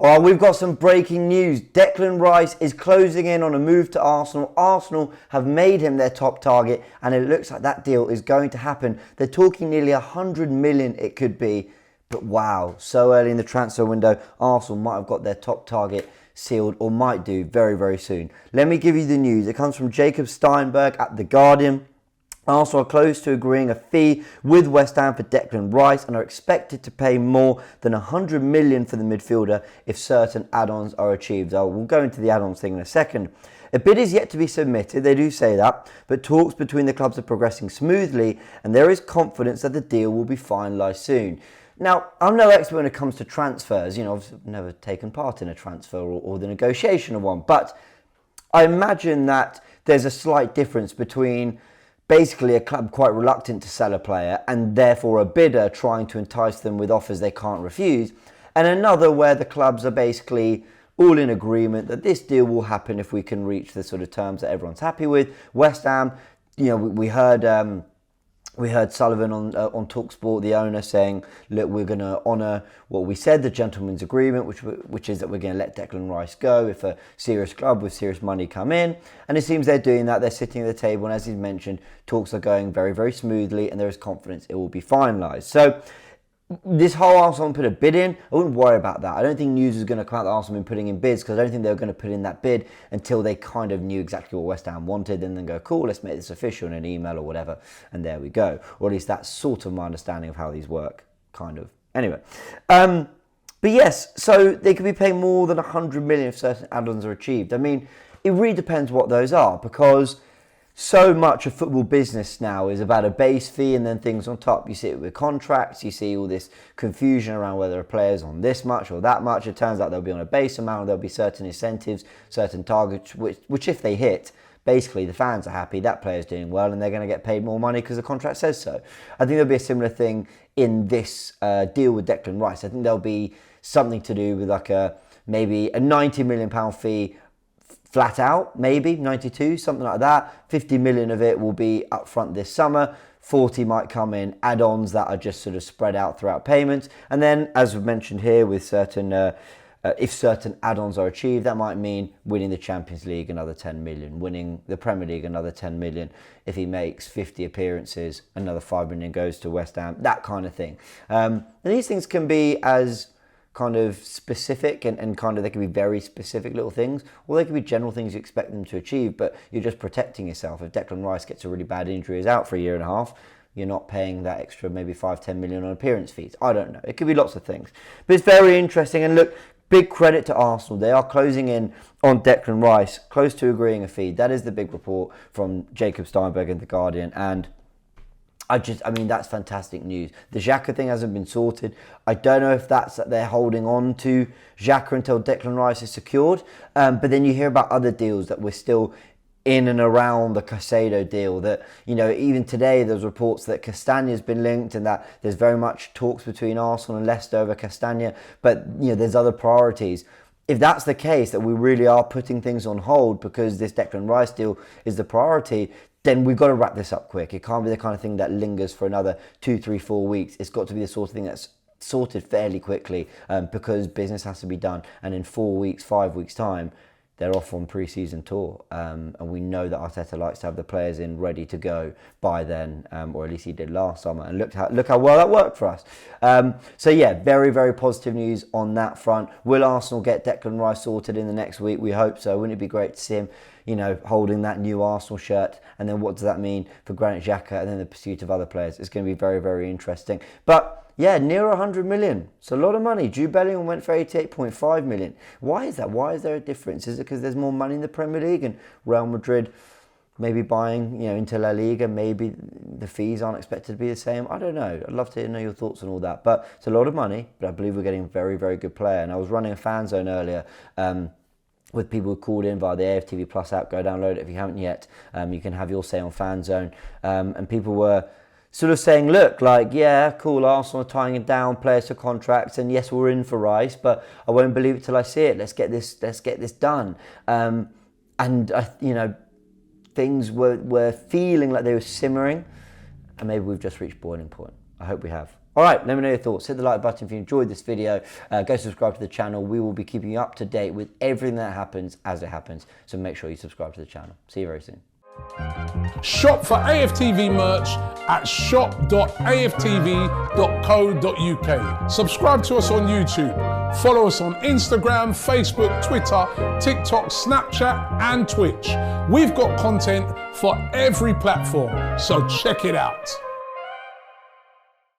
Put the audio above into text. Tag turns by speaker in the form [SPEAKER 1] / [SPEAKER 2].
[SPEAKER 1] Oh, we've got some breaking news. Declan Rice is closing in on a move to Arsenal. Arsenal have made him their top target, and it looks like that deal is going to happen. They're talking nearly 100 million it could be. But wow, so early in the transfer window, Arsenal might have got their top target sealed, or might do very, very soon. Let me give you the news. It comes from Jacob Steinberg at The Guardian. Arsenal are close to agreeing a fee with West Ham for Declan Rice and are expected to pay more than 100 million for the midfielder if certain add-ons are achieved. We'll go into the add-ons thing in a second. A bid is yet to be submitted, they do say that, but talks between the clubs are progressing smoothly and there is confidence that the deal will be finalised soon. Now, I'm no expert when it comes to transfers. I've never taken part in a transfer or the negotiation of one, but I imagine that there's a slight difference between basically a club quite reluctant to sell a player and therefore a bidder trying to entice them with offers they can't refuse, and another where the clubs are basically all in agreement that this deal will happen if we can reach the sort of terms that everyone's happy with. West Ham, we heard Sullivan on TalkSport, the owner, saying, look, we're going to honour what we said, the gentleman's agreement, which is that we're going to let Declan Rice go if a serious club with serious money come in. And it seems they're doing that. They're sitting at the table, and as he's mentioned, talks are going very, very smoothly, and there is confidence it will be finalised. So this whole Arsenal put a bid in, I wouldn't worry about that. I don't think news is going to come out that Arsenal have been putting in bids, because I don't think they were going to put in that bid until they kind of knew exactly what West Ham wanted, and then go, cool, let's make this official in an email or whatever, and there we go. Or at least that's sort of my understanding of how these work, kind of. Anyway, but yes, so they could be paying more than 100 million if certain add-ons are achieved. I mean, it really depends what those are, because so much of football business now is about a base fee and then things on top. You see it with contracts, you see all this confusion around whether a player's on this much or that much. It turns out they'll be on a base amount, there'll be certain incentives, certain targets, which if they hit, basically the fans are happy, that player's doing well, and they're going to get paid more money because the contract says so. I think there'll be a similar thing in this deal with Declan Rice. I think there'll be something to do with maybe a £90 million fee flat out, maybe 92, something like that. 50 million of it will be up front this summer. 40 might come in add-ons that are just sort of spread out throughout payments. And then, as we've mentioned here, with certain, if certain add-ons are achieved, that might mean winning the Champions League, another 10 million, winning the Premier League, another 10 million. If he makes 50 appearances, another 5 million goes to West Ham, that kind of thing. And these things can be as kind of specific and kind of, they can be very specific little things, or they can be general things you expect them to achieve, but you're just protecting yourself. If Declan Rice gets a really bad injury, is out for a year and a half, you're not paying that extra maybe 5-10 million on appearance fees. I don't know. It could be lots of things. But it's very interesting. And look, big credit to Arsenal. They are closing in on Declan Rice, close to agreeing a fee. That is the big report from Jacob Steinberg in The Guardian. And I mean, that's fantastic news. The Xhaka thing hasn't been sorted. I don't know if that's that they're holding on to Xhaka until Declan Rice is secured. But then you hear about other deals that we're still in and around the Caicedo deal, that, even today there's reports that Castagna's been linked and that there's very much talks between Arsenal and Leicester over Castagna, but there's other priorities. If that's the case, that we really are putting things on hold because this Declan Rice deal is the priority, then we've got to wrap this up quick. It can't be the kind of thing that lingers for another 2, 3, 4 weeks. It's got to be the sort of thing that's sorted fairly quickly, because business has to be done. And in 4 weeks, 5 weeks time, they're off on pre-season tour, and we know that Arteta likes to have the players in ready to go by then, or at least he did last summer, and look how well that worked for us. So yeah, very, very positive news on that front. Will Arsenal get Declan Rice sorted in the next week? We hope so. Wouldn't it be great to see him, holding that new Arsenal shirt? And then what does that mean for Granit Xhaka and then the pursuit of other players? It's going to be very, very interesting. But yeah, near 100 million. It's a lot of money. Jude Bellingham went for 88.5 million. Why is that? Why is there a difference? Is it because there's more money in the Premier League and Real Madrid maybe buying, into La Liga, maybe the fees aren't expected to be the same? I don't know. I'd love to know your thoughts on all that. But it's a lot of money, but I believe we're getting a very, very good player. And I was running a FANZONE earlier, with people who called in via the AFTV Plus app. Go download it if you haven't yet. You can have your say on FANZONE. And people were sort of saying, look, yeah, cool, Arsenal are tying it down, players to contracts, and yes, we're in for Rice, but I won't believe it till I see it. Let's get this done. And things were feeling like they were simmering, and maybe we've just reached boiling point. I hope we have. All right, let me know your thoughts. Hit the like button if you enjoyed this video. Go subscribe to the channel. We will be keeping you up to date with everything that happens as it happens. So make sure you subscribe to the channel. See you very soon.
[SPEAKER 2] Shop for AFTV merch at shop.aftv.co.uk. Subscribe to us on YouTube. Follow us on Instagram, Facebook, Twitter, TikTok, Snapchat, and Twitch. We've got content for every platform, so check it out.